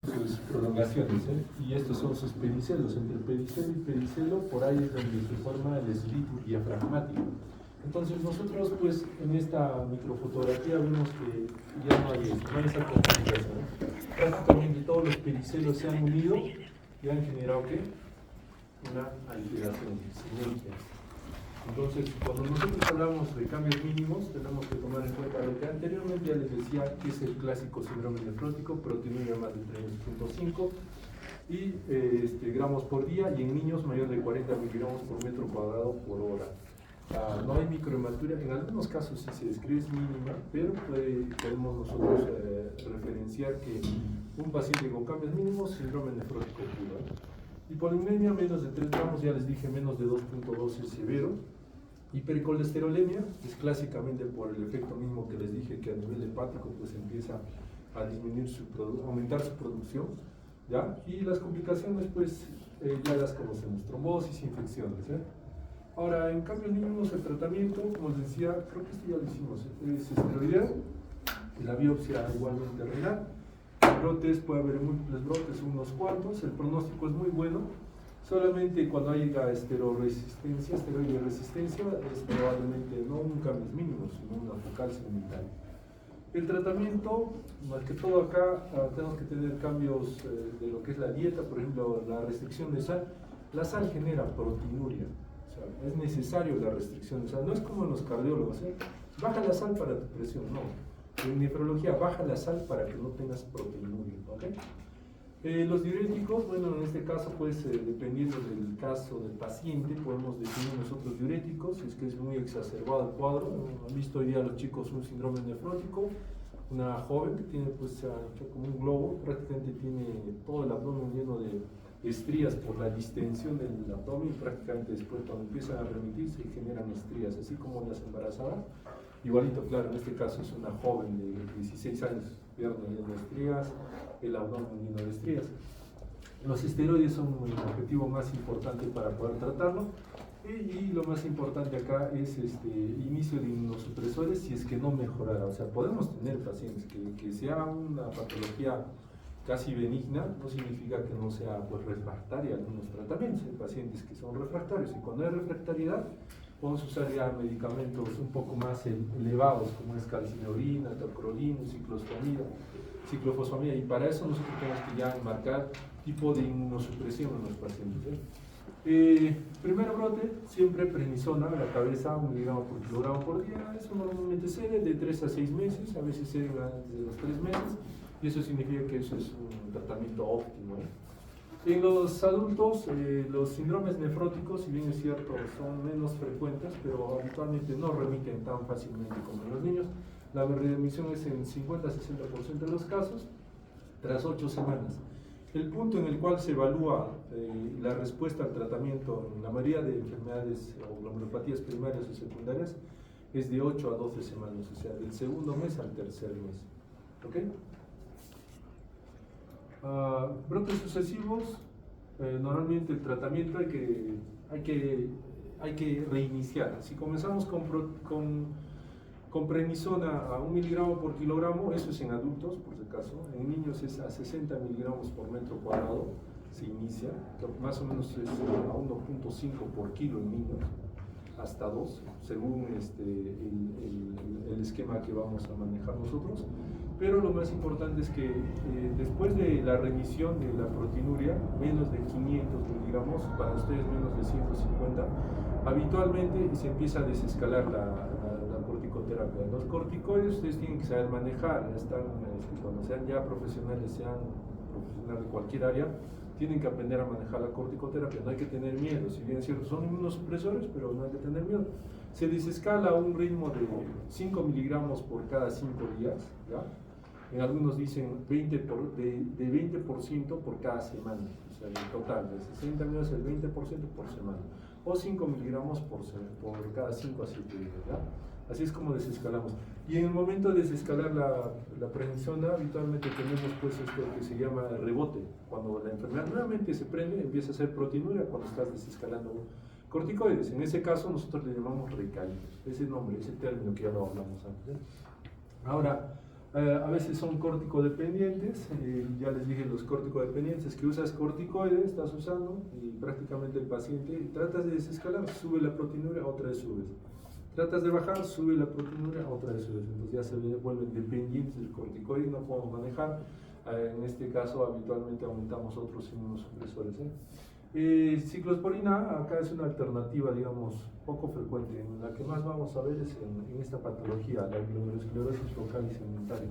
sus prolongaciones, y estos son sus pedicelos. Entre pedicelo y pedicelo, por ahí es donde se forma el slit diafragmático. Entonces nosotros pues en esta microfotografía vemos que ya no hay esa comunicación, ¿no? Prácticamente todos los pedicelos se han unido y han generado ¿qué? Una alteración, simetría. Entonces, cuando nosotros hablamos de cambios mínimos, tenemos que tomar en cuenta lo que anteriormente ya les decía, que es el clásico síndrome nefrótico, proteinuria más de 3.5 y gramos por día, y en niños mayor de 40 miligramos por metro cuadrado por hora. No hay microhematuria, en algunos casos sí se describe es mínima, pero podemos nosotros referenciar que un paciente con cambios mínimos, síndrome nefrótico puro. Hipolinemia menos de 3 gramos, ya les dije, menos de 2.2 es severo. Hipercolesterolemia es clásicamente por el efecto mismo que les dije, que a nivel hepático pues empieza a disminuir aumentar su producción, ¿ya? Y las complicaciones pues ya las conocemos, trombosis, infecciones, Ahora, en cambios mínimos el tratamiento, como les decía, creo que esto ya lo hicimos, es esteroidea, y la biopsia igualmente renal. Brotes, puede haber múltiples brotes, unos cuantos, el pronóstico es muy bueno, solamente cuando haya esteroide resistencia es probablemente no un cambios mínimos, sino una focal simultánea. El tratamiento, más que todo acá, tenemos que tener cambios de lo que es la dieta, por ejemplo, la restricción de sal. La sal genera proteinuria, o sea, es necesario la restricción de sal, no es como en los cardiólogos, baja la sal para tu presión, no. En nefrología, baja la sal para que no tengas proteinuria, ¿ok? Los diuréticos, bueno, en este caso, pues, dependiendo del caso del paciente, podemos definir nosotros diuréticos, si es que es muy exacerbado el cuadro. Han visto hoy día los chicos un síndrome nefrótico, una joven que tiene, pues, hecho como un globo, prácticamente tiene todo el abdomen lleno de estrías por la distensión del abdomen, y prácticamente después, cuando empiezan a remitir, se generan estrías, así como las embarazadas. Igualito, claro, en este caso es una joven de 16 años, pierna llena de estrías, el abdomen lleno de estrías. Los esteroides son el objetivo más importante para poder tratarlo, y lo más importante acá es inicio de inmunosupresores si es que no mejorara. O sea, podemos tener pacientes que sea una patología casi benigna, no significa que no sea pues, refractaria a algunos tratamientos. Hay pacientes que son refractarios, y cuando hay refractariedad podemos usar ya medicamentos un poco más elevados, como es calcineurina, tacrolimus, ciclofosfamida, y para eso nosotros tenemos que ya enmarcar tipo de inmunosupresión en los pacientes. Primer brote, siempre prednisona en la cabeza, 1 miligramo por kilogramo por día. Eso normalmente cede de 3 a 6 meses, a veces cede de los 3 meses, y eso significa que eso es un tratamiento óptimo. En los adultos, los síndromes nefróticos, si bien es cierto, son menos frecuentes, pero habitualmente no remiten tan fácilmente como en los niños. La remisión es en 50-60% de los casos, tras 8 semanas. El punto en el cual se evalúa la respuesta al tratamiento en la mayoría de enfermedades o glomerulopatías primarias o secundarias es de 8 a 12 semanas, o sea, del segundo mes al tercer mes. ¿Ok? Brotes sucesivos, normalmente el tratamiento hay que reiniciar. Si comenzamos con prednisona a 1 miligramo por kilogramo, eso es en adultos, por si acaso. En niños es a 60 miligramos por metro cuadrado, se inicia, más o menos es a 1.5 por kilo en niños, hasta 2, según el esquema que vamos a manejar nosotros. Pero lo más importante es que después de la remisión de la proteinuria, menos de 500 miligramos, para ustedes menos de 150, habitualmente se empieza a desescalar la corticoterapia. Los corticoides ustedes tienen que saber manejar, cuando sean ya profesionales, sean profesionales de cualquier área, tienen que aprender a manejar la corticoterapia. No hay que tener miedo, si bien es cierto, son inmunosupresores, pero no hay que tener miedo. Se desescala a un ritmo de 5 miligramos por cada 5 días, ¿ya? En algunos dicen de 20% por cada semana, o sea, en total, de 60 millones el 20% por semana, o 5 miligramos por cada 5 a 7 días, ¿ya? Así es como desescalamos. Y en el momento de desescalar la prednisona, habitualmente tenemos pues esto que se llama rebote. Cuando la enfermedad nuevamente se prende, empieza a hacer proteinuria cuando estás desescalando corticoides. En ese caso nosotros le llamamos recaídos, ese nombre, ese término que ya lo hablamos antes. Ahora, A veces son corticodependientes, ya les dije los corticodependientes, que usas corticoides, estás usando, y prácticamente el paciente, tratas de desescalar, sube la proteinuria, otra vez subes. Tratas de bajar, sube la proteinuria, otra vez subes. Entonces ya se vuelven dependientes del corticoide, no podemos manejar. En este caso, habitualmente aumentamos otros inmunosupresores. Ciclosporina, acá es una alternativa, digamos, poco frecuente. En la que más vamos a ver es en esta patología, la glomerulosclerosis focal y segmentaria.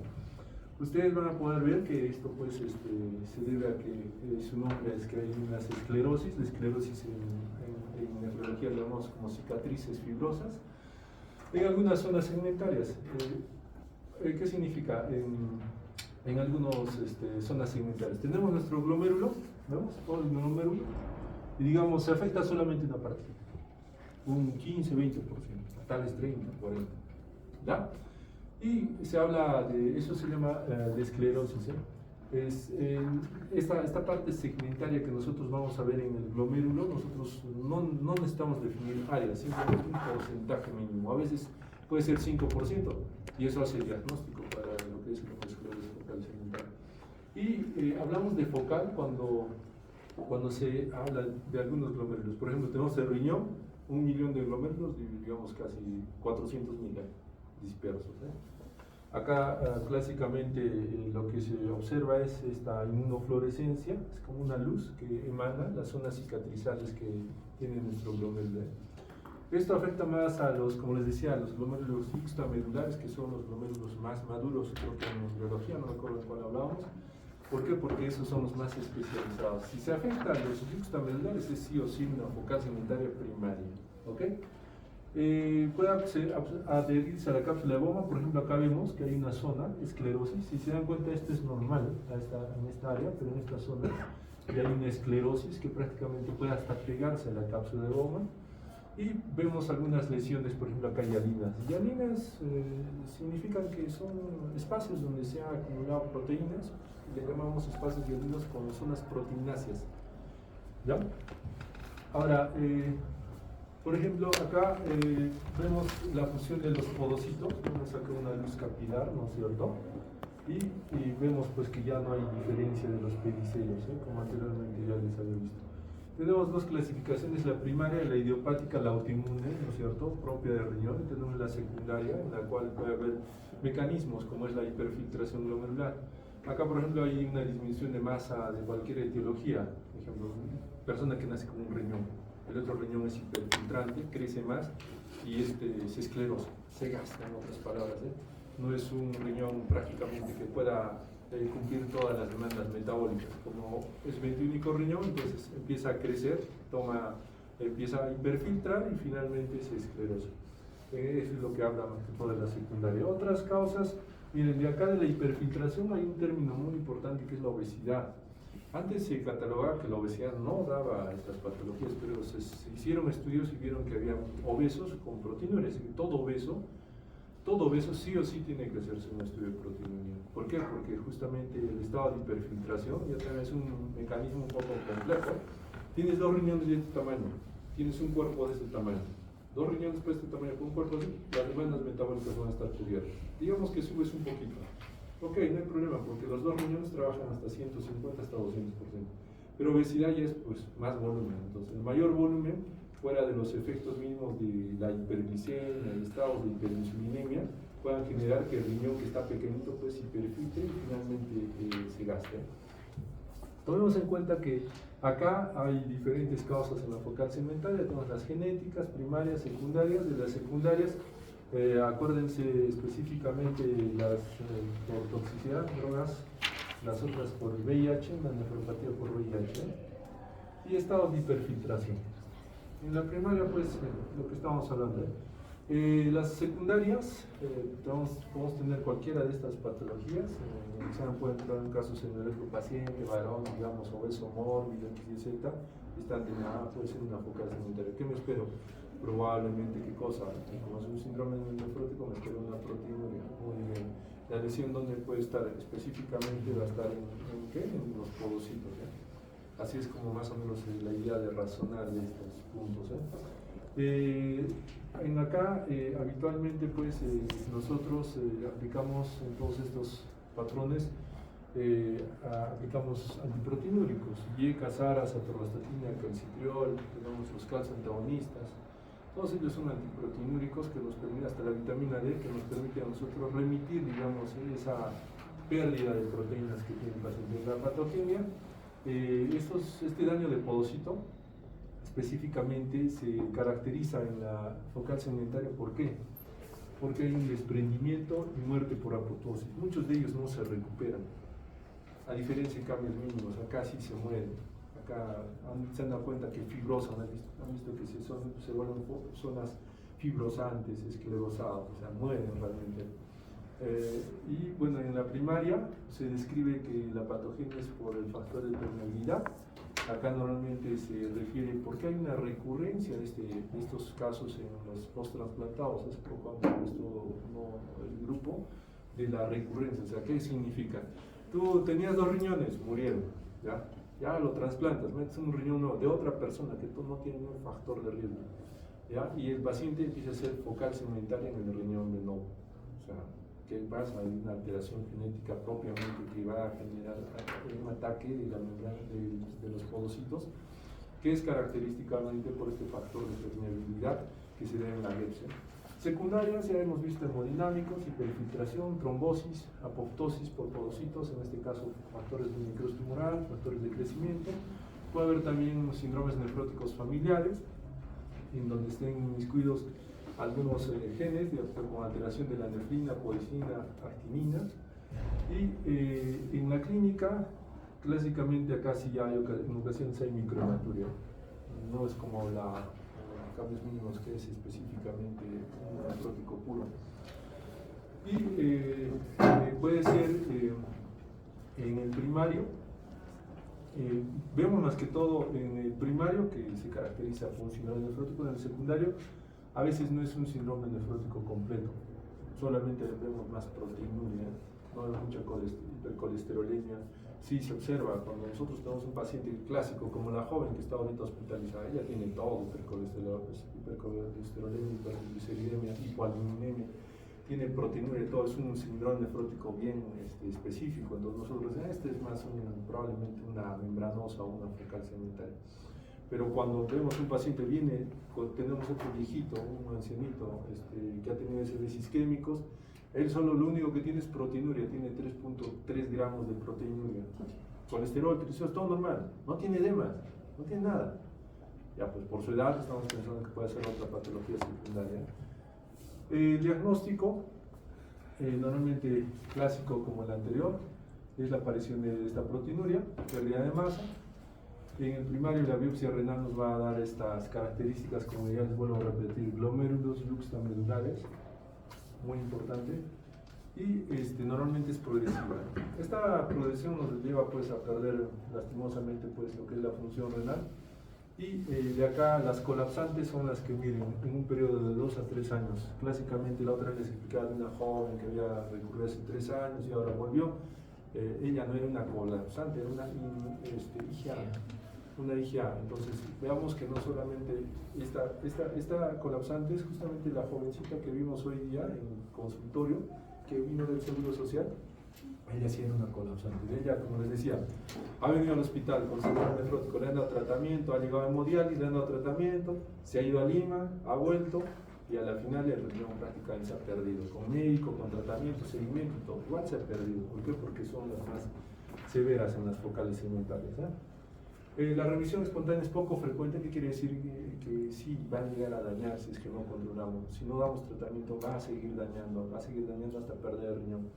Ustedes van a poder ver que esto pues, se debe a que su nombre es que hay unas esclerosis. La esclerosis en nefrología le llamamos como cicatrices fibrosas en algunas zonas segmentarias. ¿Qué significa? En algunas zonas segmentarias tenemos nuestro glomérulo, ¿vemos? Todo el glomérulo, y digamos se afecta solamente una parte, un 15-20%, tales 30, 40, ¿ya? Y se habla de, eso se llama de esclerosis, esta parte segmentaria que nosotros vamos a ver en el glomérulo, nosotros no necesitamos definir áreas, simplemente un porcentaje mínimo, a veces puede ser 5%, y eso hace el diagnóstico para lo que es la esclerosis focal segmentaria. Y hablamos de focal cuando se habla de algunos glomérulos. Por ejemplo, tenemos el riñón, 1 millón de glomérulos, digamos casi 400.000 dispersos. Acá clásicamente lo que se observa es esta inmunofluorescencia, es como una luz que emana las zonas cicatrizales que tiene nuestro glomérulo. Esto afecta más a los, como les decía, a los glomérulos juxtamedulares, que son los glomérulos más maduros, creo que en biología, no me acuerdo en cuál hablábamos. ¿Por qué? Porque esos son los más especializados. Si se afecta a los juxtamedulares es sí o sí una focal segmentaria primaria. ¿Ok? Puede adherirse a la cápsula de Bowman. Por ejemplo, acá vemos que hay una zona, esclerosis. Si se dan cuenta, esto es normal en esta área, pero en esta zona ya hay una esclerosis que prácticamente puede hasta pegarse a la cápsula de Bowman. Y vemos algunas lesiones, por ejemplo, acá hay hialinas. Hialinas significan que son espacios donde se han acumulado proteínas, le llamamos espacios hialinos con zonas proteináceas. ¿Ya? Ahora, por ejemplo, acá vemos la fusión de los podocitos, vamos a sacar una luz capilar, ¿no es cierto? Y vemos pues que ya no hay diferencia de los pedicelios, como anteriormente ya les había visto. Tenemos dos clasificaciones, la primaria, la idiopática, la autoinmune, ¿no es cierto?, propia de riñón, y tenemos la secundaria, en la cual puede haber mecanismos como es la hiperfiltración glomerular. Acá, por ejemplo, hay una disminución de masa de cualquier etiología, por ejemplo, una persona que nace con un riñón, el otro riñón es hiperfiltrante, crece más y se esclerosa, se gasta, en otras palabras, no es un riñón prácticamente que pueda cumplir todas las demandas metabólicas. Como es 21 riñón, entonces empieza a crecer, empieza a hiperfiltrar y finalmente se esclerosa. Eso es lo que habla más que todo de la secundaria. Otras causas, miren, de acá de la hiperfiltración hay un término muy importante que es la obesidad. Antes se catalogaba que la obesidad no daba estas patologías, pero se hicieron estudios y vieron que había obesos con proteinuria, es decir, todo obeso sí o sí tiene que hacerse un estudio de proteinuria. ¿Por qué? Porque justamente el estado de hiperfiltración ya también es un mecanismo un poco complejo. Tienes 2 riñones de este tamaño, tienes un cuerpo de este tamaño, 2 riñones de este tamaño con un cuerpo así, las demandas metabólicas van a estar cubiertas. Digamos que subes un poquito. Ok, no hay problema, porque los 2 riñones trabajan hasta 150, hasta 200%. Pero obesidad ya es pues, más volumen. Entonces, el mayor volumen, fuera de los efectos mínimos de la hiperglicemia, el estado de hiperinsulinemia, puedan generar que el riñón que está pequeñito pues hiperfiltre y finalmente se gaste. Tomemos en cuenta que acá hay diferentes causas en la focal segmentaria, tenemos las genéticas, primarias, secundarias. De las secundarias, acuérdense específicamente las por toxicidad, drogas, las otras por VIH, la nefropatía por VIH, y estado de hiperfiltración. En la primaria, pues, lo que estamos hablando. Las secundarias, podemos tener cualquiera de estas patologías. Se pueden entrar en casos en el paciente, varón, digamos, obeso, mórbido, X, Y, Z, están teniendo, puede ser una focal segmentaria. ¿Qué me espero? Probablemente, ¿qué cosa? Como es un síndrome nefrótico, me espero una proteinuria. Muy bien. La lesión donde puede estar específicamente va a estar en los podocitos. Así es como más o menos la idea de razonar de estos puntos. En acá, habitualmente, pues, nosotros aplicamos en todos estos patrones, aplicamos antiproteinúricos, IECA, SARAS, atorvastatina, calcitriol, tenemos los calcio-antagonistas. Todos ellos son antiproteinúricos que nos permiten, hasta la vitamina D, que nos permite a nosotros remitir, digamos, esa pérdida de proteínas que tiene el paciente. La patogenia, este daño de podocito, específicamente se caracteriza en la focal segmentaria. ¿Por qué? Porque hay un desprendimiento y muerte por apoptosis. Muchos de ellos no se recuperan, a diferencia de cambios mínimos. Acá sí se mueren. Acá se han dado cuenta que fibrosan, han visto que se vuelven zonas fibrosantes, esclerosados, o sea, mueren realmente. Y bueno, en la primaria se describe que la patogenia es por el factor de permeabilidad. Acá normalmente se refiere porque hay una recurrencia de estos casos en los post-transplantados. Hace poco han puesto el grupo de la recurrencia. O sea, ¿qué significa? Tú tenías 2 riñones, murieron, ya lo trasplantas, metes un riñón nuevo de otra persona que tú no tiene un factor de riesgo, ¿ya? Y el paciente empieza a ser focal segmentaria en el riñón de nuevo. O sea, ¿qué pasa? Hay una alteración genética propiamente que va a generar un ataque de la membrana de los podocitos, que es característicamente por este factor de permeabilidad que se da en la biopsia. Secundarias ya hemos visto hemodinámicos, hiperfiltración, trombosis, apoptosis por podocitos, en este caso factores de necrosis tumoral, factores de crecimiento. Puede haber también síndromes nefróticos familiares, en donde estén inmiscuidos algunos genes con alteración de la nefrina, poecina, actinina. Y en la clínica, clásicamente acá sí ya hay, en ocasiones hay microhematuria. No es como la cambios mínimos que es específicamente un nefrótico puro. Y puede ser en el primario, vemos más que todo en el primario que se caracteriza por un síndrome nefrótico. En el secundario a veces no es un síndrome nefrótico completo, solamente vemos más proteinuria, no hay mucha hipercolesterolemia. Sí se observa cuando nosotros tenemos un paciente clásico como la joven que está ahorita hospitalizada, ella tiene todo, hipercolesterolemia, hipertrigliceridemia, hipoalbuminemia, tiene proteinuria, todo, es un síndrome nefrótico bien específico. Entonces nosotros es más probablemente una membranosa o una focal segmentaria. Pero cuando vemos un paciente tenemos otro viejito, un ancianito que ha tenido SBs isquémicos, él solo lo único que tiene es proteinuria, tiene 3.3 gramos de proteinuria. Colesterol, triglicéridos, todo normal, no tiene edemas, no tiene nada. Ya pues por su edad estamos pensando que puede ser otra patología secundaria. El diagnóstico, normalmente clásico como el anterior, es la aparición de esta proteinuria, pérdida de masa. En el primario la biopsia renal nos va a dar estas características, como ya les vuelvo a repetir, glomérulos yuxtamedulares, muy importante, y normalmente es progresiva. Esta progresión nos lleva pues a perder lastimosamente pues lo que es la función renal, y de acá las colapsantes son las que miren en un periodo de 2 a 3 años. Clásicamente la otra les explicaba de una joven que había recurrido hace 3 años y ahora volvió. Ella no era una colapsante, era una IgA. Entonces veamos que no solamente esta colapsante es justamente la jovencita que vimos hoy día en el consultorio, que vino del Seguro Social. Ella sí era una colapsante. Ella, como les decía, ha venido al hospital con síndrome nefrótico, le han dado tratamiento, ha llegado a hemodiálisis, le han dado tratamiento, se ha ido a Lima, ha vuelto y a la final el riñón prácticamente se ha perdido. Con médico, con tratamiento, seguimiento y todo. Igual se ha perdido. ¿Por qué? Porque son las más severas en las focales segmentarias. La remisión espontánea es poco frecuente, que quiere decir que sí va a llegar a dañar si es que no controlamos. Si no damos tratamiento va a seguir dañando hasta perder el riñón.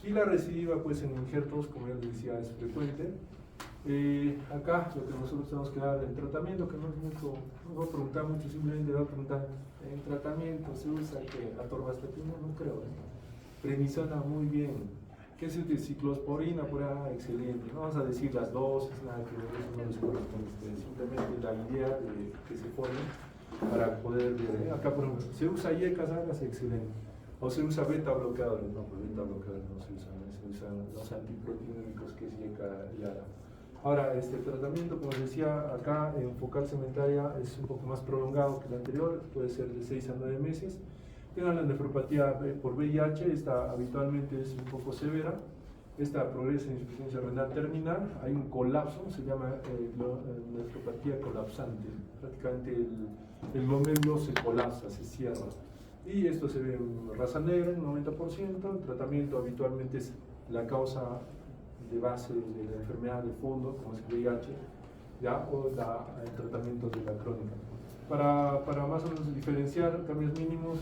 Y la recidiva pues en injertos, como ya les decía, es frecuente. Acá lo que nosotros tenemos que dar el tratamiento, que no es mucho, no voy a preguntar mucho, simplemente voy a preguntar, ¿en tratamiento se usa atorvastatina? No creo, prednisona muy bien. ¿Qué es de ciclosporina? Excelente. No vamos a decir las dosis, nada que ver, eso no les corresponde. Simplemente la idea que se pone para poder ver. Acá, por ejemplo, se usa IECA, hagas excelente. O se usa beta bloqueadores. No, pues beta bloqueadores no se usan. Se usan los antiproteinúricos, que es IECA y ARA. Ahora, este tratamiento, como les decía, acá en focal cementaria es un poco más prolongado que el anterior, puede ser de 6 a 9 meses. Tengan la nefropatía por VIH, esta habitualmente es un poco severa. Esta progresa en insuficiencia renal terminal, hay un colapso, se llama nefropatía colapsante. Prácticamente el glomérulo se colapsa, se cierra. Y esto se ve en raza negra, en 90%. El tratamiento habitualmente es la causa de base de la enfermedad de fondo, como es el VIH, ¿ya? O el tratamiento de la crónica. Para más o menos diferenciar cambios mínimos,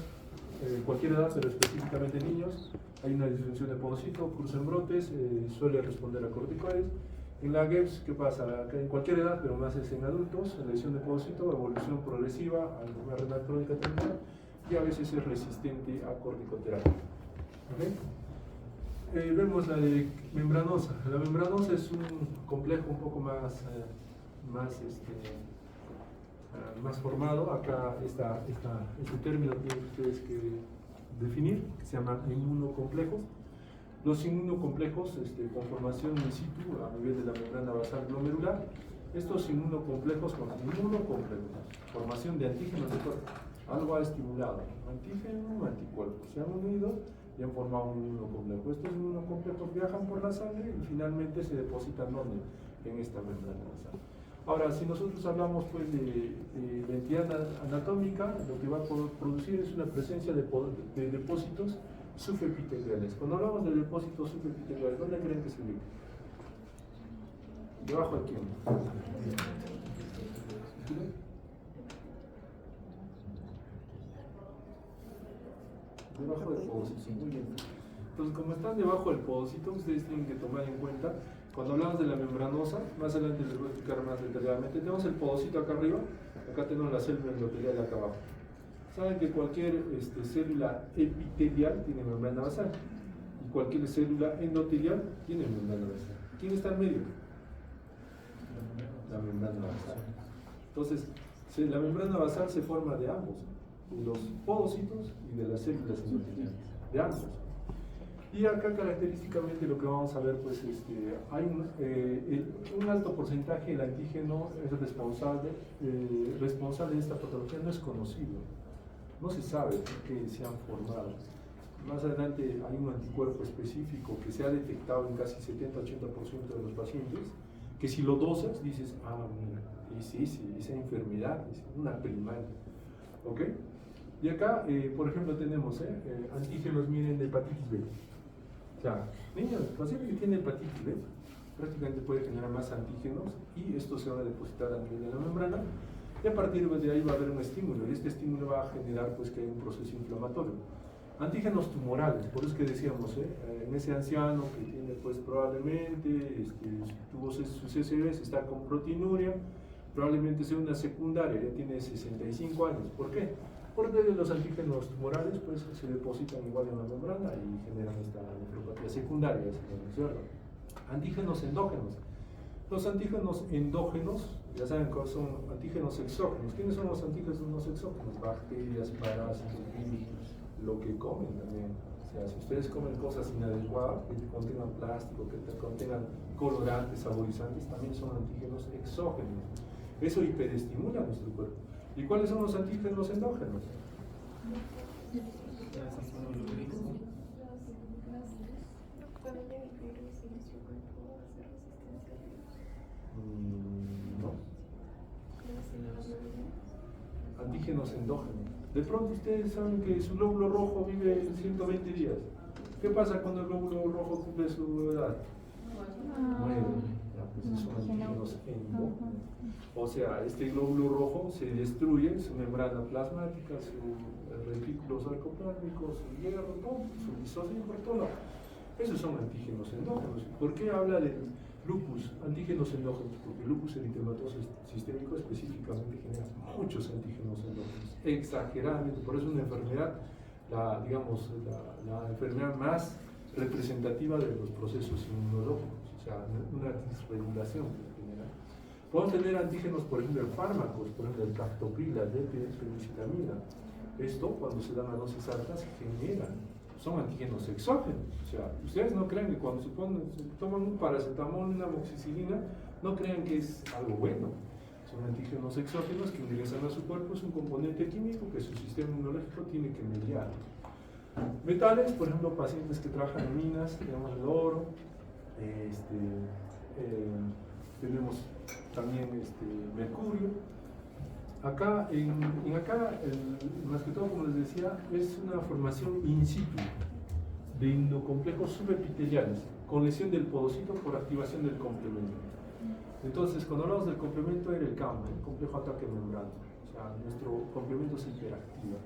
cualquier edad, pero específicamente niños, hay una disminución de podocito, curso en brotes, suele responder a corticoides. En la GEPS, ¿qué pasa? Acá en cualquier edad, pero más es en adultos, lesión de podocito, evolución progresiva a enfermedad renal crónica terminal, y a veces es resistente a corticoterapia. ¿Okay? Vemos la de membranosa. La membranosa es un complejo un poco más formado. Acá este término tienen ustedes que definir, que se llama inmunocomplejos. Los inmunocomplejos con formación in situ a nivel de la membrana basal glomerular. Estos inmunocomplejos con formación de antígenos de cuerpo. Algo ha estimulado, antígeno, anticuerpos, se han unido y han formado un inmunocomplejo. Estos inmunocomplejos viajan por la sangre y finalmente se depositan ¿dónde? En esta membrana basal. Ahora, si nosotros hablamos pues de la entidad anatómica, lo que va a producir es una presencia de depósitos subepiteliales. Cuando hablamos de depósitos subepiteliales, ¿dónde creen que se ubica? ¿Debajo de quién? Debajo del podocito. Muy bien. Entonces, como están debajo del podocito, ustedes tienen que tomar en cuenta, cuando hablamos de la membranosa, más adelante les voy a explicar más detalladamente, tenemos el podocito acá arriba, acá tenemos la célula endotelial acá abajo. Saben que cualquier célula epitelial tiene membrana basal y cualquier célula endotelial tiene membrana basal. ¿Quién está en medio? La membrana basal. Entonces, la membrana basal se forma de ambos, de los podocitos y de las células endoteliales, de ambos. Y acá característicamente lo que vamos a ver, pues hay un alto porcentaje del antígeno es responsable de esta patología, no es conocido, no se sabe por qué se han formado. Más adelante hay un anticuerpo específico que se ha detectado en casi 70-80% de los pacientes, que si lo dosas dices, mira, esa enfermedad es una primaria, ¿ok? Y acá, por ejemplo, tenemos antígenos, miren, de hepatitis B. O sea, niños, el paciente que tiene hepatitis B prácticamente puede generar más antígenos y estos se van a depositar a nivel de la membrana y a partir de ahí va a haber un estímulo y este estímulo va a generar pues que hay un proceso inflamatorio. Antígenos tumorales, por eso que decíamos, en ese anciano que tiene pues probablemente, tuvo su CCBs, está con proteinuria, probablemente sea una secundaria, ya tiene 65 años. ¿Por qué? Porque los antígenos tumorales pues, se depositan igual en la membrana y generan esta nefropatía secundaria, ¿cierto? Antígenos endógenos. Los antígenos endógenos, ya saben que son antígenos exógenos. ¿Quiénes son los antígenos exógenos? Bacterias, parásitos, virus, lo que comen también. O sea, si ustedes comen cosas inadecuadas, que contengan plástico, que contengan colorantes, saborizantes, también son antígenos exógenos. Eso hiperestimula nuestro cuerpo. ¿Y cuáles son los antígenos endógenos? No. Antígenos endógenos. De pronto ustedes saben que su glóbulo rojo vive 120 días. ¿Qué pasa cuando el glóbulo rojo cumple su edad? Muere. Pues son antígenos endógenos. O sea, este glóbulo rojo se destruye, su membrana plasmática, su retículo sarcoplásmico, su hierro, su lisosoma, por todo. Esos son antígenos endógenos. ¿Por qué habla de lupus, antígenos endógenos? Porque el lupus eritematoso sistémico específicamente genera muchos antígenos endógenos, exageradamente. Por eso es una enfermedad, la enfermedad más representativa de los procesos inmunológicos. O sea, una disregulación que genera. Podemos tener antígenos, por ejemplo, en fármacos, por ejemplo, el captopril, el penicillamina. Esto, cuando se dan a dosis altas, son antígenos exógenos. O sea, ustedes no creen que cuando se toman un paracetamol, una amoxicilina, No crean que es algo bueno. Son antígenos exógenos que ingresan a su cuerpo, es un componente químico que su sistema inmunológico tiene que mediar. Metales, por ejemplo, pacientes que trabajan en minas, tenemos el oro, tenemos también mercurio. Acá, más que todo, como les decía, es una formación in situ de endocomplejos subepiteliales con lesión del podocito por activación del complemento. Entonces, cuando hablamos del complemento era el CAM, el complejo ataque membrana. O sea, nuestro complemento se hiperactiva.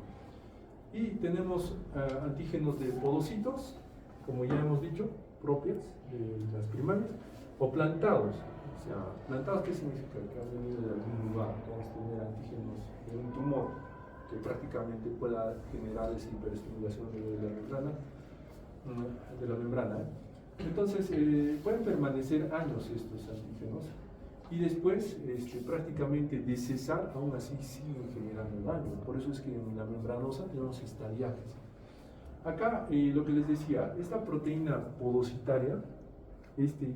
Y tenemos antígenos de podocitos, como ya hemos dicho, propias de las primarias, o plantados. O sea, plantados, ¿qué significa? Que han venido de algún lugar. Vamos a tener antígenos de un tumor que prácticamente pueda generar esa hiperestimulación de la membrana. Entonces, pueden permanecer años estos antígenos y después prácticamente de cesar, aún así siguen generando daño. Por eso es que en la membranosa tenemos estadiajes. Acá, lo que les decía, esta proteína podocitaria, este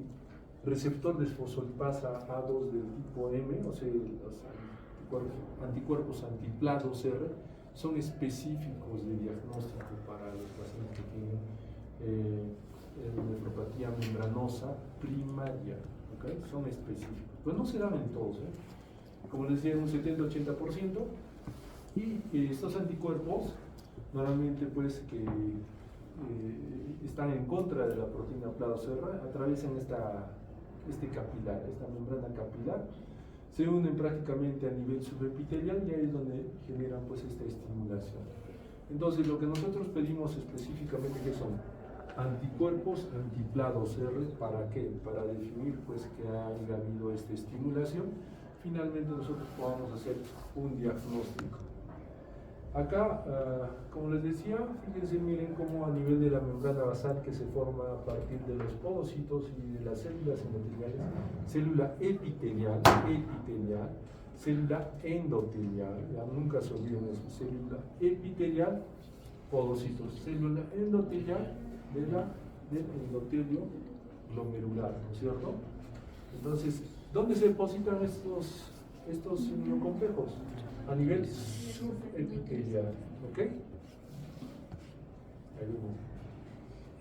receptor de fosfolipasa A2 del tipo M, o sea, los anticuerpos anti-PLA2R, son específicos de diagnóstico para los pacientes que tienen nefropatía membranosa primaria, ¿okay? Son específicos. Pues no se dan en todos, como les decía, un 70-80%, y estos anticuerpos normalmente pues que están en contra de la proteína PLA2R, atraviesan este capilar, esta membrana capilar, se unen prácticamente a nivel subepitelial y ahí es donde generan pues esta estimulación. Entonces lo que nosotros pedimos específicamente que son anticuerpos anti-PLA2R, ¿para qué? Para definir pues que haya habido esta estimulación, finalmente nosotros podamos hacer un diagnóstico. Acá, como les decía, fíjense, miren cómo a nivel de la membrana basal que se forma a partir de los podocitos y de las células endoteliales, célula epitelial, célula endotelial, ya nunca se olviden eso, célula epitelial, podocitos, célula endotelial del endotelio glomerular, ¿no es cierto? Entonces, ¿dónde se depositan estos complejos? A nivel subepitelial, ¿ok?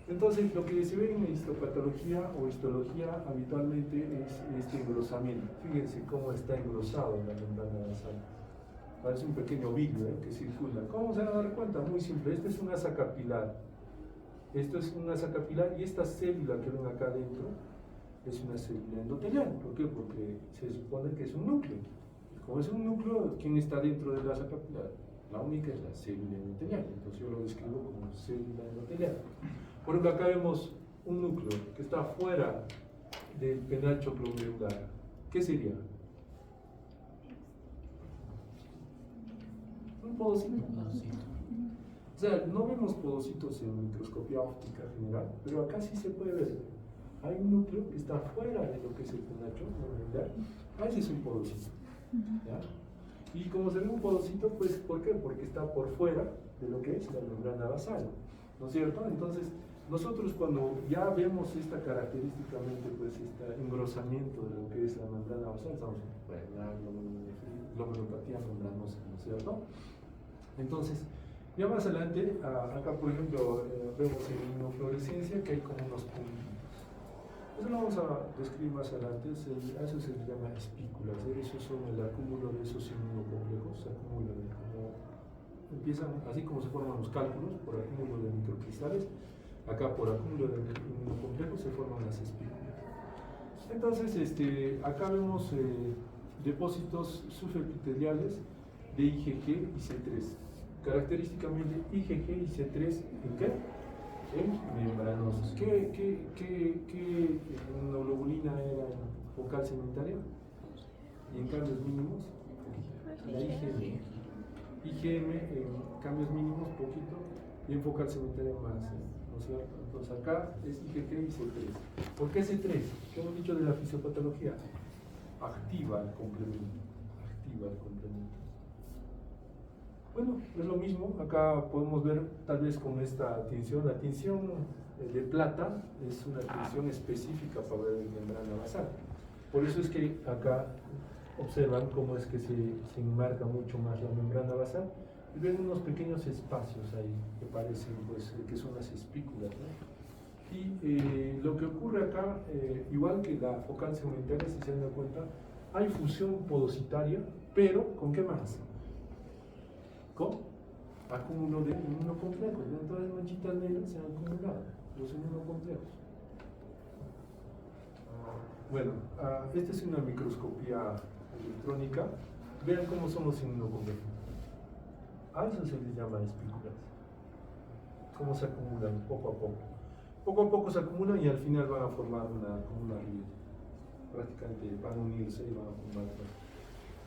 Entonces, lo que se ve en histopatología o histología habitualmente es este engrosamiento. Fíjense cómo está engrosado en la membrana basal. Parece un pequeño vidrio que circula. ¿Cómo se van a dar cuenta? Muy simple. Este es un asa capilar. Esto es un asa capilar y esta célula que ven acá adentro es una célula endotelial. ¿Por qué? Porque se supone que es un núcleo. Como es un núcleo, ¿quién está dentro de la asa capilar? La única es la célula endotelial. Entonces yo lo describo como célula endotelial. Por ejemplo, acá vemos un núcleo que está fuera del penacho glomerular. ¿Qué sería? Un podocito. O sea, no vemos podocitos en microscopía óptica general, pero acá sí se puede ver. Hay un núcleo que está fuera de lo que es el penacho glomerular. Ese es un podocito. ¿Ya? Y como se ve un podocito, pues, ¿por qué? Porque está por fuera de lo que es la membrana basal, ¿no es cierto? Entonces, nosotros cuando ya vemos esta característicamente, pues, este engrosamiento de lo que es la membrana basal, estamos en la glomerulopatía membranosa, ¿no es cierto? Entonces, ya más adelante, acá por ejemplo, vemos en inmunofluorescencia que hay como unos puntitos. Eso lo vamos a describir más adelante, a eso se les llama espículas, esos son el acúmulo de esos inmunocomplejos, se acumulan, empiezan, así como se forman los cálculos, por acúmulo de microcristales, acá por acúmulo de inmunocomplejos se forman las espículas. Entonces, acá vemos depósitos subepiteliales de IgG y C3. Característicamente IgG y C3, ¿en qué? En membranosos. ¿Qué inmunoglobulina era focal cementaria? Y en cambios mínimos, la IgM. IgM en cambios mínimos, poquito, y en focal cementaria más, ¿no es cierto? Entonces acá es IgG y C3. ¿Por qué C3? ¿Qué hemos dicho de la fisiopatología? Activa el complemento. Bueno, es lo mismo, acá podemos ver tal vez con esta tinción, la tinción de plata es una tinción específica para ver membrana basal. Por eso es que acá observan cómo es que se enmarca mucho más la membrana basal y ven unos pequeños espacios ahí que parecen pues, que son las espículas, ¿no? Y lo que ocurre acá, igual que la focal segmentaria, si se dan cuenta, hay fusión podocitaria, pero ¿con qué más? Con acúmulo de inmunocomplejos. Dentro de las manchitas negras se han acumulado los inmunocomplejos. Bueno, esta es una microscopía electrónica. Vean cómo son los inmunocomplejos. A eso se les llama espículas. Cómo se acumulan poco a poco. Poco a poco se acumulan y al final van a formar como una ría. Prácticamente van a unirse y van a formar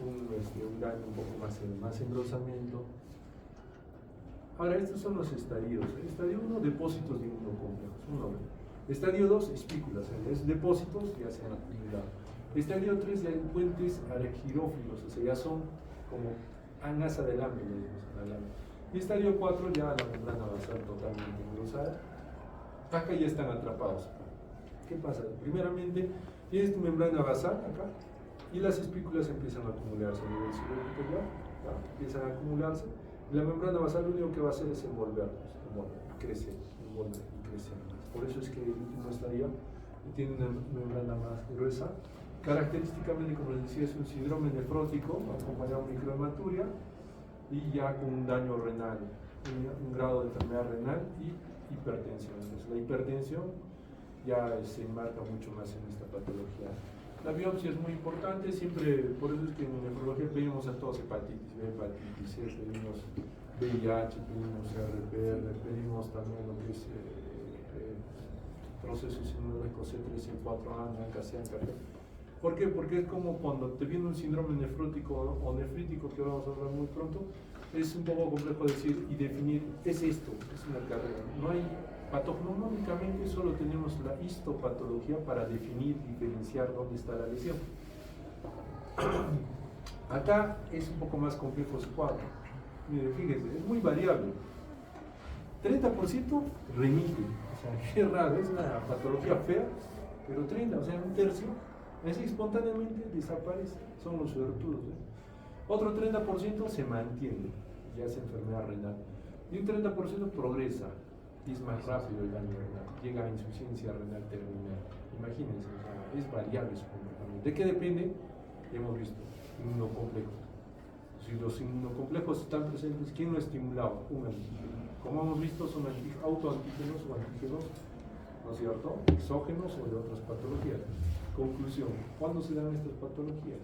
un daño un poco más engrosamiento. Ahora, estos son los estadios. Estadio 1, depósitos de inmunocomplejos. Estadio 2, espículas. Es depósitos ya se han acumulado. Estadio 3, ya hay puentes argirófilos, o sea, ya son como anasa de lámina. Y estadio 4, ya la membrana basal totalmente engrosada. Acá ya están atrapados. ¿Qué pasa? Primeramente, tienes tu membrana basal acá y las espículas empiezan a acumularse a nivel superior, empiezan a acumularse. Y la membrana basal lo único que va a hacer es envolverlos, crecer, envolver y crecer más. Por eso es que el último estadio tiene una membrana más gruesa. Característicamente, como les decía, es un síndrome nefrótico acompañado de microhematuria y ya con un daño renal, un grado de enfermedad renal y hipertensión. Entonces, la hipertensión ya se enmarca mucho más en esta patología. La biopsia es muy importante, siempre, por eso es que en nefrología pedimos a todos hepatitis B, hepatitis C, pedimos VIH, pedimos RPR, pedimos también lo que es procesos inmunológicos C3, C4, ANCA, CANCA. ¿Por qué? Porque es como cuando te viene un síndrome nefrótico o nefrítico, que vamos a hablar muy pronto, es un poco complejo decir y definir, es esto, es una carrera. No hay patognomónicamente, solo tenemos la histopatología para definir, diferenciar dónde está la lesión. Acá es un poco más complejo su cuadro. Mire, fíjese, es muy variable. 30% remite, o sea, qué raro, es una patología fea, pero 30, o sea, un tercio, así espontáneamente desaparece, son los suertudos. Otro 30% se mantiene, ya es enfermedad renal, y un 30% progresa, y es más rápido el daño renal, llega a insuficiencia renal terminal. Imagínense, o sea, es variable su comportamiento. ¿De qué depende? Hemos visto, inmunocomplejos. Si los inmunocomplejos están presentes, ¿quién lo estimulaba? Un antígeno. Como hemos visto, son autoantígenos o antígenos, ¿no es cierto?, exógenos o de otras patologías. Conclusión, ¿cuándo se dan estas patologías?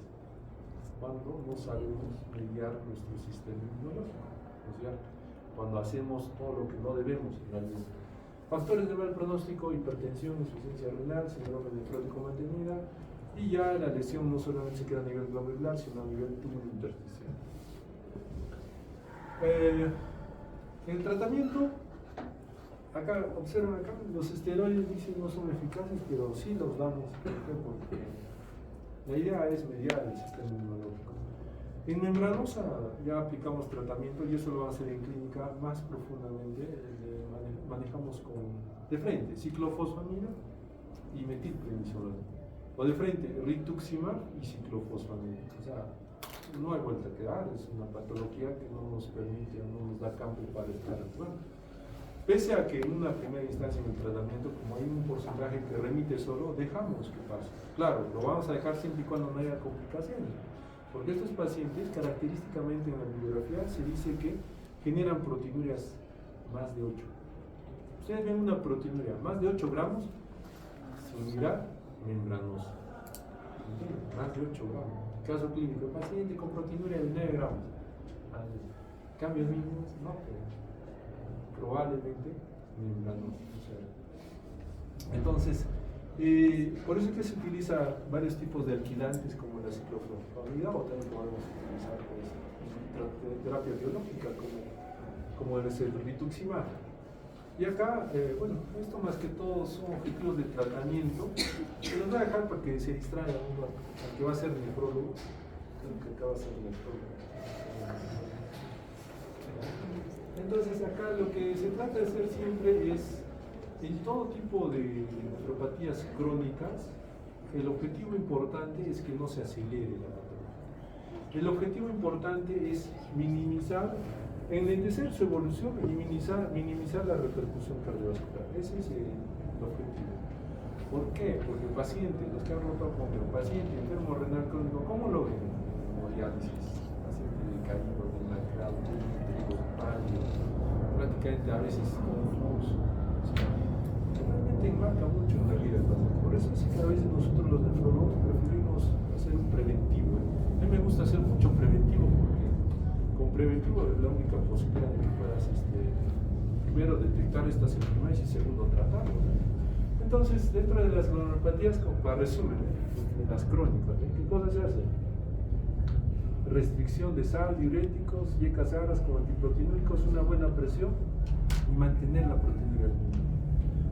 Cuando no sabemos mediar nuestro sistema inmunológico, ¿no es cierto? Cuando hacemos todo lo que no debemos en la vida. Factores de mal pronóstico: hipertensión, insuficiencia renal, síndrome nefrótico mantenida, y ya la lesión no solamente se queda a nivel glomerular, sino a nivel túbulo intersticial. El tratamiento, acá, observen acá, los esteroides dicen no son eficaces, pero sí los damos. ¿Por qué? Porque la idea es mediar el sistema inmunológico. En membranosa ya aplicamos tratamiento y eso lo van a hacer en clínica más profundamente. Manejamos de frente ciclofosfamina y metilprednisolona, o de frente rituximab y ciclofosfamina. O sea, no hay vuelta que dar, es una patología que no nos permite, no nos da campo para estar actuando. Pese a que en una primera instancia en el tratamiento, como hay un porcentaje que remite solo, dejamos que pase. Claro, lo vamos a dejar siempre y cuando no haya complicaciones, porque estos pacientes, característicamente en la bibliografía, se dice que generan proteinurias más de 8. Ustedes ven una proteinuria más de 8 gramos, sin mirar, membranosa. Más de 8 gramos. Caso clínico, paciente con proteinuria de 9 gramos. Cambios mínimos, no, pero probablemente membranosa. Entonces, por eso es que se utiliza varios tipos de alquilantes como la ciclofosfamida, o también podemos utilizar terapia biológica como es el rituximab. Y acá, bueno, esto más que todo son objetivos de tratamiento. Se los voy a dejar para que se distraiga uno al que va a ser nefrólogo. Creo que acá va a ser nefrólogo. Entonces acá lo que se trata de hacer siempre es, en todo tipo de nefropatías crónicas, el objetivo importante es que no se acelere la patología. El objetivo importante es minimizar, enlentecer su evolución y minimizar la repercusión cardiovascular. Ese es el objetivo. ¿Por qué? Porque el paciente, los que han roto con el paciente enfermo renal crónico, ¿cómo lo ven? Hemodiálisis, paciente decaído, demacrado, pálido, prácticamente a veces confuso. Realmente marca mucho en la vida del paciente. Por eso es que a veces nosotros los nefrólogos preferimos hacer un preventivo. A mí me gusta hacer mucho preventivo porque con preventivo es la única posibilidad de que puedas primero detectar estas enfermedades y segundo tratarlo. Entonces, dentro de las glomerulopatías, para resumen, las crónicas, ¿qué cosas se hacen? Restricción de sal, diuréticos, yecas agras con antiproteinúricos, una buena presión y mantener la proteinuria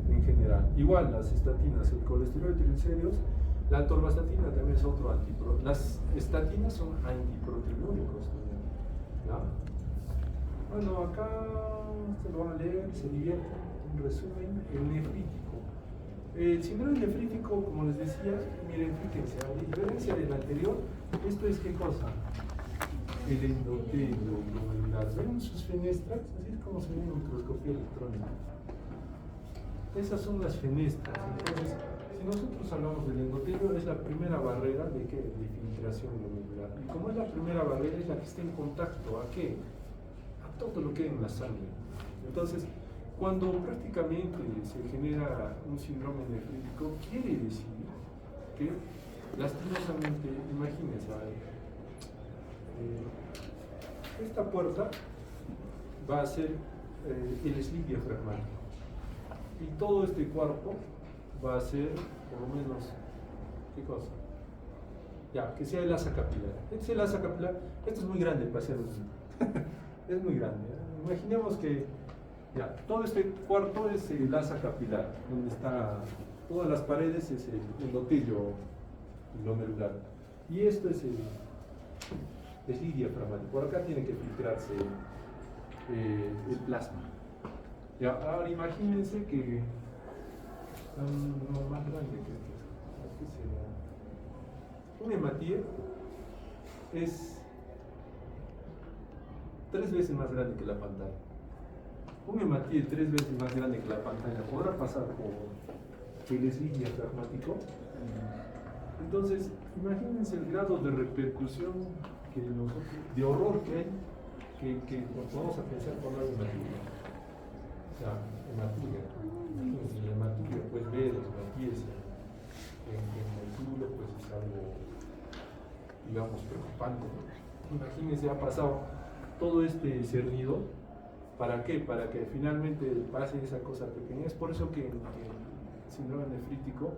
en general. Igual las estatinas, el colesterol y triglicéridos, la atorvastatina también es otro antiproteinúrico. Las estatinas son antiproteinúricos también. ¿Ya? Bueno, acá se lo van a leer, se divierten. Un resumen, el nefrítico. El síndrome nefrítico, como les decía, miren, fíjense, a diferencia del anterior, esto es ¿qué cosa? El endotelio glomerular. ¿Ven sus fenestras? Así es como se ve en microscopía electrónica. Esas son las fenestras. Entonces, si nosotros hablamos del endotelio, es la primera barrera de filtración glomerular. Y como es la primera barrera, es la que está en contacto ¿a qué? A todo lo que hay en la sangre. Entonces, cuando prácticamente se genera un síndrome nefrítico, quiere decir que, lastimosamente, imagínense, esta puerta va a ser el slip diafragmático y todo este cuerpo va a ser, por lo menos, ¿qué cosa? Ya, que sea el asa capilar. Este es el asa capilar, esto es muy grande para ser es muy grande. Imaginemos que ya, todo este cuarto es el asa capilar, donde está todas las paredes, es el endotelio glomerular. Y esto es el diafragmático. Por acá tiene que filtrarse el plasma. Ya, ahora imagínense que más grande que esto. Un hematíe es 3 veces más grande que la pantalla. Un hematíe 3 veces más grande que la pantalla podrá pasar por el slip diafragmático. Entonces, imagínense el grado de repercusión de horror que hay, que nos vamos a pensar cuando hay hematuria. O sea, hematuria. Imagínense, la hematuria, pues ver hematíes en el túbulo, pues es algo, digamos, preocupante. Imagínense, ha pasado todo este cernido. ¿Para qué? Para que finalmente pase esa cosa pequeña. Es por eso que en el síndrome nefrítico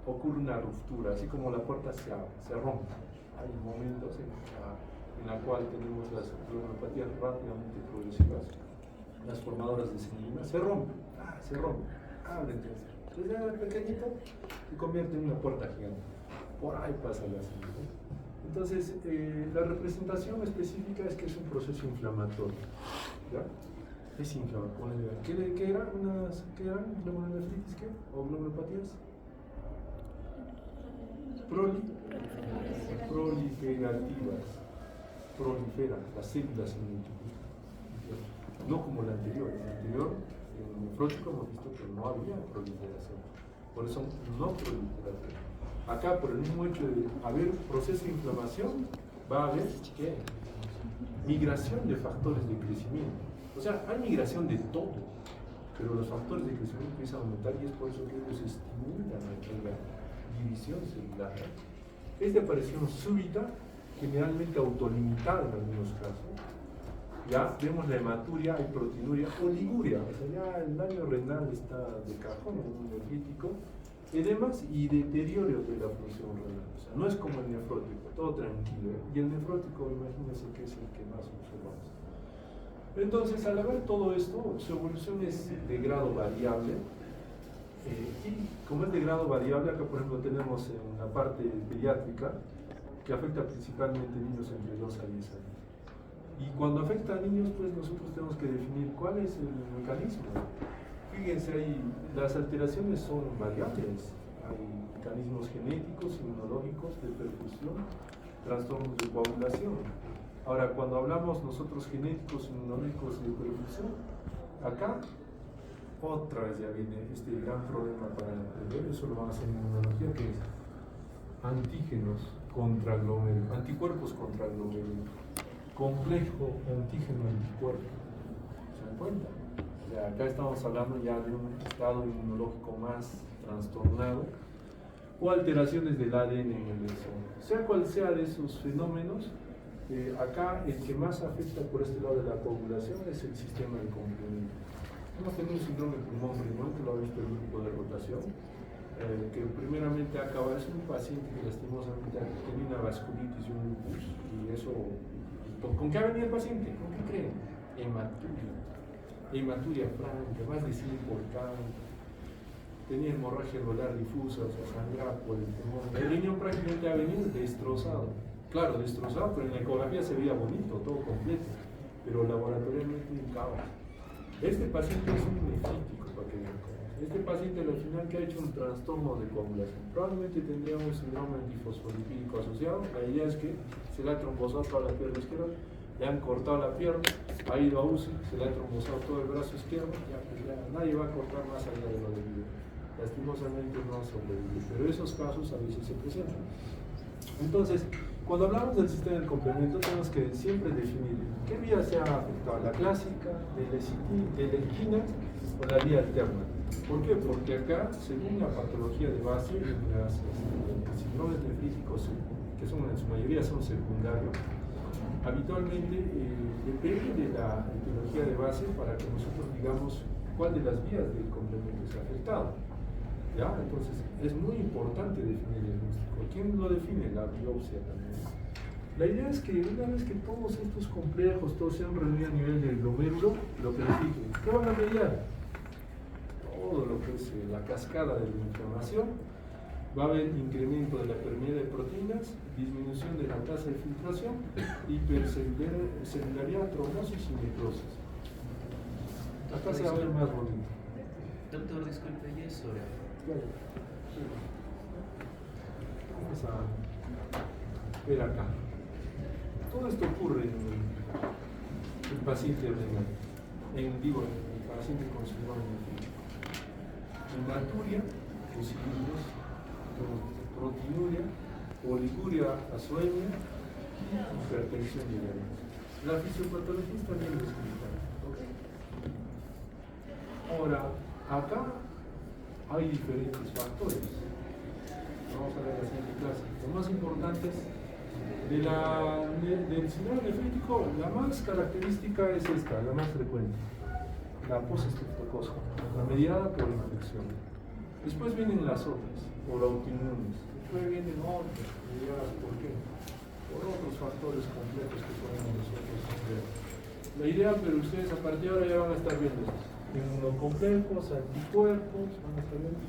ocurre una ruptura, así como la puerta se rompe. Hay momentos en la cual tenemos las glomerulopatías rápidamente progresivas, las formadoras de señalina, se rompen, abren, entonces era pequeñito y convierte en una puerta gigante. Por ahí pasa la señal. Entonces, la representación específica es que es un proceso inflamatorio. ¿Ya? Es inflamatorio. ¿Qué eran? ¿Qué eran? ¿Glomerulonefritis qué? ¿O glomerulopatías? Proliferativas. Proliferan, las células se multiplican. No como la anterior. En la anterior, en el nefrótico hemos visto que no había proliferación. Por eso no proliferación. Acá, por el mismo hecho de haber un proceso de inflamación, va a haber ¿qué? Migración de factores de crecimiento. O sea, hay migración de todo, pero los factores de crecimiento empiezan a aumentar y es por eso que ellos estimulan a que haya división celular. Esta aparición súbita, generalmente autolimitada en algunos casos, ya vemos la hematuria, hay proteinuria, oliguria, o sea, ya el daño renal está de cajón en un nefrítico, edemas y deterioro de la función renal. O sea, no es como el nefrótico, todo tranquilo. Y el nefrótico, imagínense que es el que más observamos. Entonces, al haber todo esto, su evolución es de grado variable. Y como es de grado variable, acá por ejemplo tenemos en la parte pediátrica, que afecta principalmente a niños entre 2 a 10 años. Y cuando afecta a niños, pues nosotros tenemos que definir cuál es el mecanismo. Fíjense ahí, las alteraciones son variables. Hay mecanismos genéticos, inmunológicos, de perfusión, trastornos de coagulación. Ahora, cuando hablamos nosotros genéticos, inmunológicos y de perfusión, acá otra vez ya viene este gran problema para entender, eso lo van a hacer en inmunología, que es antígenos contra glómerulo, anticuerpos contra glómerulo, complejo antígeno-anticuerpo. ¿Se dan cuenta? O sea, acá estamos hablando ya de un estado inmunológico más trastornado o alteraciones del ADN en el exoma. Sea cual sea de esos fenómenos, acá el que más afecta por este lado de la coagulación es el sistema de complemento. Hemos tenido un síndrome de pulmón riñón, que lo ha visto el grupo de rotación, que primeramente acaba, es un paciente que lastimosamente tenía una vasculitis y un lupus, y eso, ¿con qué ha venido el paciente? ¿Con qué creen? Hematuria franca, más de 100 por cada. Tenía hemorragia alveolar difusa, o sea, sangraba por el pulmón. El riñón prácticamente ha venido destrozado. Claro, destrozado, pero en la ecografía se veía bonito, todo completo, pero laboratorialmente un caos. Este paciente es un nefrítico, para que vean. Este paciente al final que ha hecho un trastorno de coagulación, probablemente tendría un síndrome antifosfolipídico asociado. La idea es que se le ha trombosado toda la pierna izquierda, le han cortado la pierna, ha ido a UCI, se le ha trombosado todo el brazo izquierdo, ya nadie va a cortar más allá de lo debido. Lastimosamente no ha sobrevivido, pero esos casos a veces se presentan. Entonces, cuando hablamos del sistema del complemento, tenemos que siempre definir qué vía se ha afectado, la clásica, de la equina o la vía alterna. ¿Por qué? Porque acá, según la patología de base, los síndromes nefríticos, que son, en su mayoría son secundarios, habitualmente depende de la etiología de base para que nosotros digamos cuál de las vías del complemento se ha afectado. ¿Ya? Entonces, es muy importante definir el diagnóstico. ¿Quién lo define? La biopsia también. La idea es que una vez que todos estos complejos, todos se han reunido a nivel del glomérulo, lo que les dije, ¿qué van a mediar? Todo lo que es la cascada de la inflamación, va a haber incremento de la permeabilidad de proteínas, disminución de la tasa de filtración, hipercelularidad, trombosis y necrosis. Acá se va a ver más bonito. Doctor, disculpe, ¿y eso? Claro. Vamos a ver acá. Todo esto ocurre en el paciente renal, en el paciente con síndrome nefrítico. Hematuria, fusilis, proteinuria, oliguria azoemia y hipertensión diabética. La fisiopatología está bien descrita. ¿Okay? Ahora, acá hay diferentes factores. Vamos a ver la siguiente clase. Los más importantes del síndrome nefrítico, la más característica es esta, la más frecuente, la postestreptococia, la mediada por infección. Después vienen las otras, por autoinmunes. Después vienen otras, mediadas por qué? Por otros factores complejos que podemos nosotros ver. La idea, pero ustedes a partir de ahora ya van a estar viendo esto. Inmunocomplejos, anticuerpos, van a estar viendo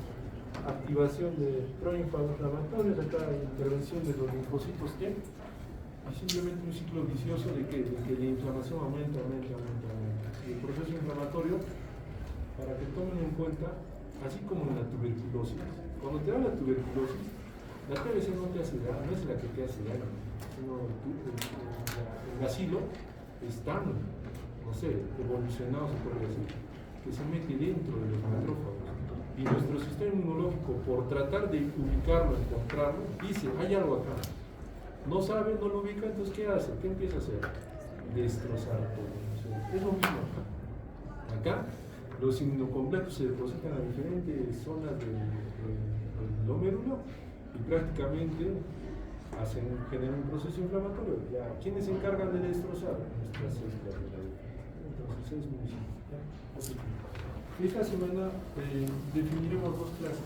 activación de proinflamatorios, acá intervención de los linfocitos T, y simplemente un ciclo vicioso de que la inflamación aumenta. Y el proceso inflamatorio, para que tomen en cuenta, así como en la tuberculosis, cuando te da la tuberculosis, la TBC no te hace daño, no es la que te hace daño, sino el bacilo es tan, no sé, evolucionado, se puede decir, que se mete dentro de los macrófagos. Y nuestro sistema inmunológico, por tratar de ubicarlo, encontrarlo, dice, hay algo acá. No sabe, no lo ubica, entonces ¿qué hace? ¿Qué empieza a hacer? Destrozar todo. O sea, es lo mismo acá. Acá los inmunocomplejos se depositan a diferentes zonas del glomérulo y prácticamente generan un proceso inflamatorio. Ya, ¿quiénes se encargan de destrozar? Nuestras células de la vida. Entonces es muy simple. Esta semana definiremos dos clases.